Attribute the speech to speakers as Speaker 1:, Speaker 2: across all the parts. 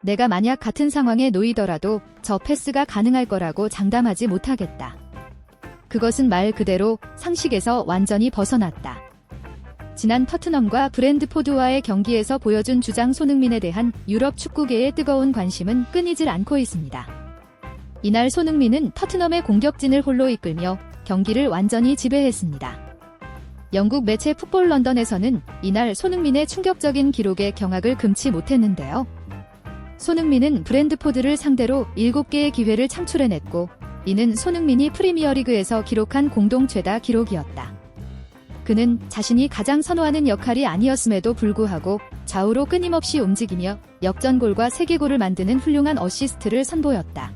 Speaker 1: 내가 만약 같은 상황에 놓이더라도 저 패스가 가능할 거라고 장담하지 못하겠다. 그것은 말 그대로 상식에서 완전히 벗어났다. 지난 토트넘과 브랜드포드와의 경기에서 보여준 주장 손흥민에 대한 유럽 축구계의 뜨거운 관심은 끊이질 않고 있습니다. 이날 손흥민은 토트넘의 공격진을 홀로 이끌며 경기를 완전히 지배했습니다. 영국 매체 풋볼 런던에서는 이날 손흥민의 충격적인 기록에 경악을 금치 못했는데요. 손흥민은 브랜드포드를 상대로 7개의 기회를 창출해냈고 이는 손흥민이 프리미어리그에서 기록한 공동 최다 기록이었다. 그는 자신이 가장 선호하는 역할이 아니었음에도 불구하고 좌우로 끊임없이 움직이며 역전골과 3개골을 만드는 훌륭한 어시스트를 선보였다.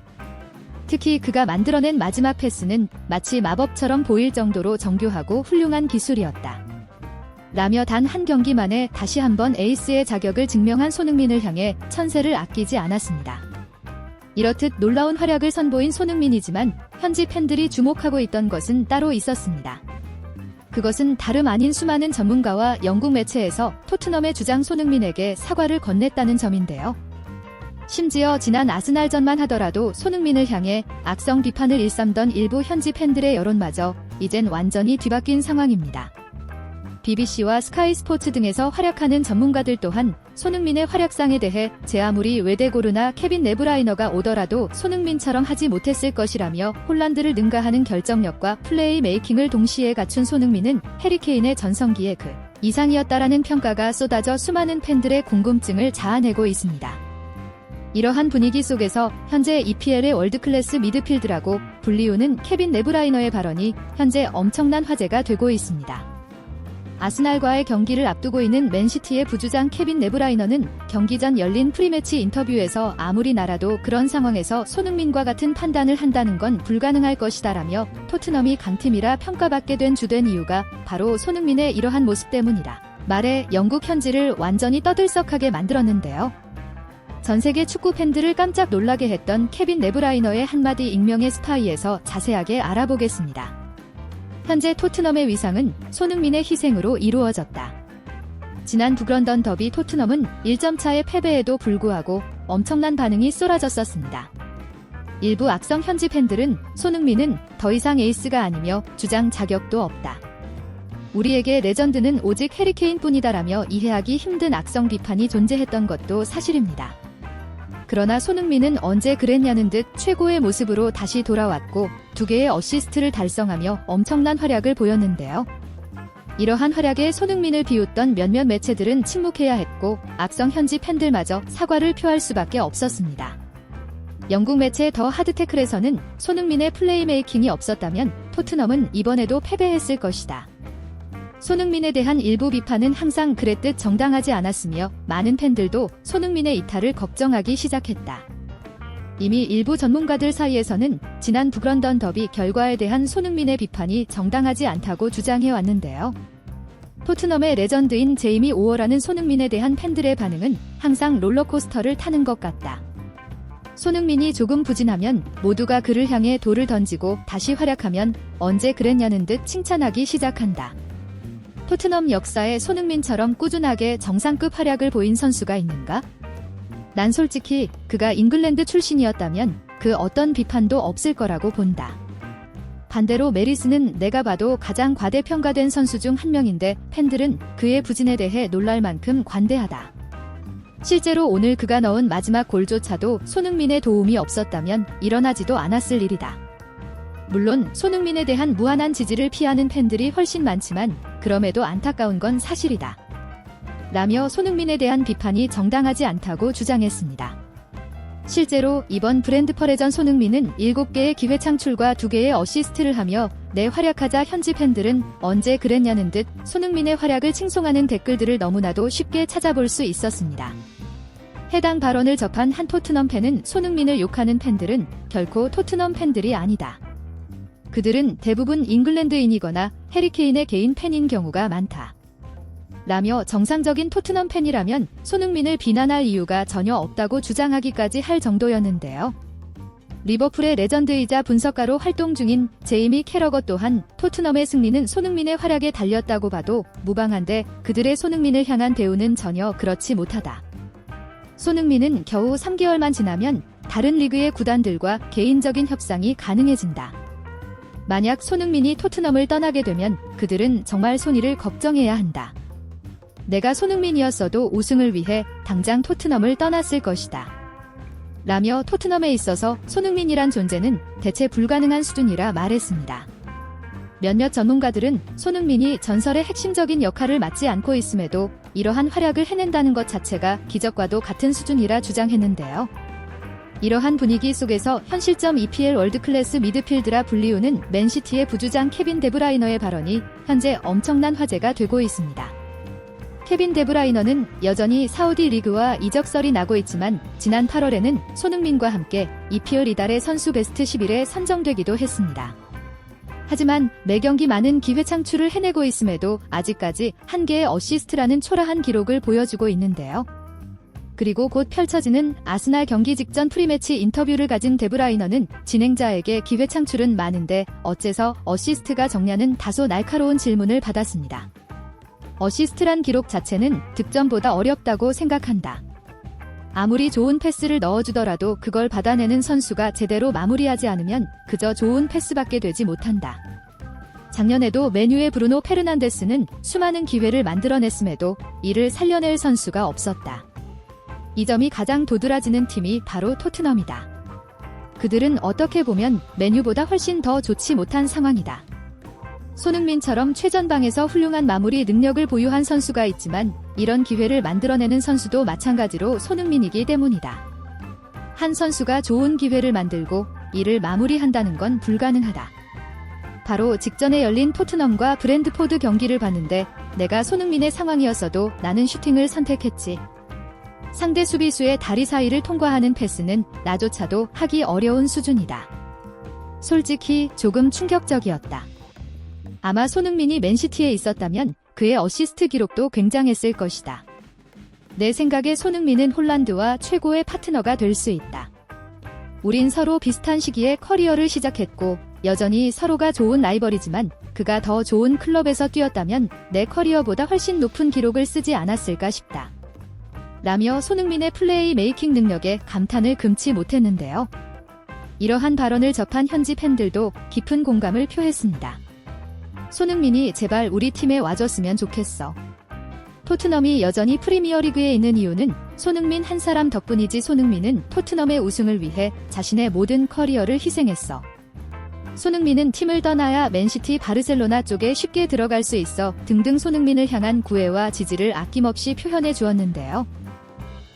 Speaker 1: 특히 그가 만들어낸 마지막 패스는 마치 마법처럼 보일 정도로 정교하고 훌륭한 기술이었다. 라며 단 한 경기 만에 다시 한번 에이스의 자격을 증명한 손흥민을 향해 천세를 아끼지 않았습니다. 이렇듯 놀라운 활약을 선보인 손흥민이지만 현지 팬들이 주목하고 있던 것은 따로 있었습니다. 그것은 다름 아닌 수많은 전문가와 영국 매체에서 토트넘의 주장 손흥민에게 사과를 건넸다는 점인데요. 심지어 지난 아스날전만 하더라도 손흥민을 향해 악성 비판을 일삼던 일부 현지 팬들의 여론마저 이젠 완전히 뒤바뀐 상황입니다. BBC와 스카이 스포츠 등에서 활약하는 전문가들 또한 손흥민의 활약상에 대해 제 아무리 웨데고르나 케빈 네브라이너가 오더라도 손흥민처럼 하지 못했을 것이라며 홀란드를 능가하는 결정력과 플레이 메이킹을 동시에 갖춘 손흥민은 해리 케인의 전성기의 그 이상이었다라는 평가가 쏟아져 수많은 팬들의 궁금증을 자아내고 있습니다. 이러한 분위기 속에서 현재 EPL의 월드클래스 미드필드라고 불리우는 케빈 네브라이너의 발언이 현재 엄청난 화제가 되고 있습니다. 아스날과의 경기를 앞두고 있는 맨시티의 부주장 케빈 네브라이너는 경기 전 열린 프리매치 인터뷰에서 아무리 나라도 그런 상황에서 손흥민과 같은 판단을 한다는 건 불가능할 것이다라며 토트넘이 강팀이라 평가받게 된 주된 이유가 바로 손흥민의 이러한 모습 때문이라 말해 영국 현지를 완전히 떠들썩하게 만들었는데요. 전세계 축구 팬들을 깜짝 놀라게 했던 케빈 네브라이너의 한마디 익명의 스파이에서 자세하게 알아보겠습니다. 현재 토트넘의 위상은 손흥민의 희생으로 이루어졌다. 지난 북런던 더비 토트넘은 1점 차의 패배에도 불구하고 엄청난 반응이 쏟아졌었습니다. 일부 악성 현지 팬들은 손흥민은 더 이상 에이스가 아니며 주장 자격도 없다. 우리에게 레전드는 오직 해리 케인뿐이다라며 이해하기 힘든 악성 비판이 존재했던 것도 사실입니다. 그러나 손흥민은 언제 그랬냐는 듯 최고의 모습으로 다시 돌아왔고 2개의 어시스트를 달성하며 엄청난 활약을 보였는데요. 이러한 활약에 손흥민을 비웃던 몇몇 매체들은 침묵해야 했고 악성 현지 팬들마저 사과를 표할 수밖에 없었습니다. 영국 매체 더 하드테클에서는 손흥민의 플레이메이킹이 없었다면 토트넘은 이번에도 패배했을 것이다. 손흥민에 대한 일부 비판은 항상 그랬듯 정당하지 않았으며 많은 팬들도 손흥민의 이탈을 걱정하기 시작했다. 이미 일부 전문가들 사이에서는 지난 북런던 더비 결과에 대한 손흥민의 비판이 정당하지 않다고 주장해왔는데요. 토트넘의 레전드인 제이미 오어라는 손흥민에 대한 팬들의 반응은 항상 롤러코스터를 타는 것 같다. 손흥민이 조금 부진하면 모두가 그를 향해 돌을 던지고 다시 활약하면 언제 그랬냐는 듯 칭찬하기 시작한다. 토트넘 역사에 손흥민처럼 꾸준하게 정상급 활약을 보인 선수가 있는가? 난 솔직히 그가 잉글랜드 출신이었다면 그 어떤 비판도 없을 거라고 본다. 반대로 메리스는 내가 봐도 가장 과대평가된 선수 중 한 명인데 팬들은 그의 부진에 대해 놀랄 만큼 관대하다. 실제로 오늘 그가 넣은 마지막 골조차도 손흥민의 도움이 없었다면 일어나지도 않았을 일이다. 물론 손흥민에 대한 무한한 지지를 피하는 팬들이 훨씬 많지만 그럼에도 안타까운 건 사실이다. 라며 손흥민에 대한 비판이 정당하지 않다고 주장했습니다. 실제로 이번 브랜드퍼레전 손흥민은 7개의 기회 창출과 2개의 어시스트를 하며 내 활약하자 현지 팬들은 언제 그랬냐는 듯 손흥민의 활약을 칭송하는 댓글들을 너무나도 쉽게 찾아볼 수 있었습니다. 해당 발언을 접한 한 토트넘 팬은 손흥민을 욕하는 팬들은 결코 토트넘 팬들이 아니다. 그들은 대부분 잉글랜드인이거나 해리 케인의 개인 팬인 경우가 많다. 라며 정상적인 토트넘 팬이라면 손흥민을 비난할 이유가 전혀 없다고 주장하기까지 할 정도였는데요. 리버풀의 레전드이자 분석가로 활동 중인 제이미 캐러거 또한 토트넘의 승리는 손흥민의 활약에 달렸다고 봐도 무방한데 그들의 손흥민을 향한 대우는 전혀 그렇지 못하다. 손흥민은 겨우 3개월만 지나면 다른 리그의 구단들과 개인적인 협상이 가능해진다. 만약 손흥민이 토트넘을 떠나게 되면 그들은 정말 손해를 걱정해야 한다. 내가 손흥민이었어도 우승을 위해 당장 토트넘을 떠났을 것이다. 라며 토트넘에 있어서 손흥민이란 존재는 대체 불가능한 수준이라 말했습니다. 몇몇 전문가들은 손흥민이 전설의 핵심적인 역할을 맡지 않고 있음에도 이러한 활약을 해낸다는 것 자체가 기적과도 같은 수준이라 주장했는데요. 이러한 분위기 속에서 현 시점 EPL 월드클래스 미드필드라 불리우는 맨시티의 부주장 케빈 데브라이너의 발언이 현재 엄청난 화제가 되고 있습니다. 케빈 데브라이너는 여전히 사우디 리그와 이적설이 나고 있지만 지난 8월에는 손흥민과 함께 EPL 이달의 선수 베스트 11에 선정되기도 했습니다. 하지만 매경기 많은 기회 창출을 해내고 있음에도 아직까지 한 개의 어시스트라는 초라한 기록을 보여주고 있는데요. 그리고 곧 펼쳐지는 아스날 경기 직전 프리매치 인터뷰를 가진 데브라이너는 진행자에게 기회 창출은 많은데 어째서 어시스트가 적냐는 다소 날카로운 질문을 받았습니다. 어시스트란 기록 자체는 득점보다 어렵다고 생각한다. 아무리 좋은 패스를 넣어주더라도 그걸 받아내는 선수가 제대로 마무리하지 않으면 그저 좋은 패스밖에 되지 못한다. 작년에도 맨유의 브루노 페르난데스는 수많은 기회를 만들어냈음에도 이를 살려낼 선수가 없었다. 이 점이 가장 도드라지는 팀이 바로 토트넘이다. 그들은 어떻게 보면 맨유보다 훨씬 더 좋지 못한 상황이다. 손흥민처럼 최전방에서 훌륭한 마무리 능력을 보유한 선수가 있지만 이런 기회를 만들어내는 선수도 마찬가지로 손흥민이기 때문이다. 한 선수가 좋은 기회를 만들고 이를 마무리한다는 건 불가능하다. 바로 직전에 열린 토트넘과 브랜트포드 경기를 봤는데 내가 손흥민의 상황이었어도 나는 슈팅을 선택했지. 상대 수비수의 다리 사이를 통과하는 패스는 나조차도 하기 어려운 수준이다. 솔직히 조금 충격적이었다. 아마 손흥민이 맨시티에 있었다면 그의 어시스트 기록도 굉장했을 것이다. 내 생각에 손흥민은 홀란드와 최고의 파트너가 될 수 있다. 우린 서로 비슷한 시기에 커리어를 시작했고 여전히 서로가 좋은 라이벌이지만 그가 더 좋은 클럽에서 뛰었다면 내 커리어보다 훨씬 높은 기록을 쓰지 않았을까 싶다. 라며 손흥민의 플레이 메이킹 능력에 감탄을 금치 못했는데요. 이러한 발언을 접한 현지 팬들도 깊은 공감을 표했습니다. 손흥민이 제발 우리 팀에 와줬으면 좋겠어. 토트넘이 여전히 프리미어리그에 있는 이유는 손흥민 한 사람 덕분이지. 손흥민은 토트넘의 우승을 위해 자신의 모든 커리어를 희생했어. 손흥민은 팀을 떠나야 맨시티, 바르셀로나 쪽에 쉽게 들어갈 수 있어 등등 손흥민을 향한 구애와 지지를 아낌없이 표현해 주었는데요.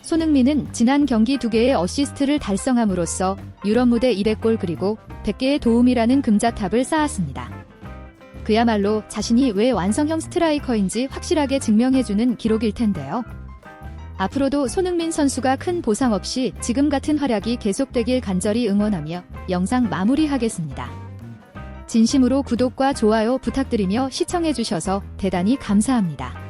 Speaker 1: 손흥민은 지난 경기 2개의 어시스트를 달성함으로써 유럽 무대 200골 그리고 100개의 도움이라는 금자탑을 쌓았습니다. 그야말로 자신이 왜 완성형 스트라이커인지 확실하게 증명해주는 기록일 텐데요. 앞으로도 손흥민 선수가 큰 보상 없이 지금 같은 활약이 계속되길 간절히 응원하며 영상 마무리하겠습니다. 진심으로 구독과 좋아요 부탁드리며 시청해주셔서 대단히 감사합니다.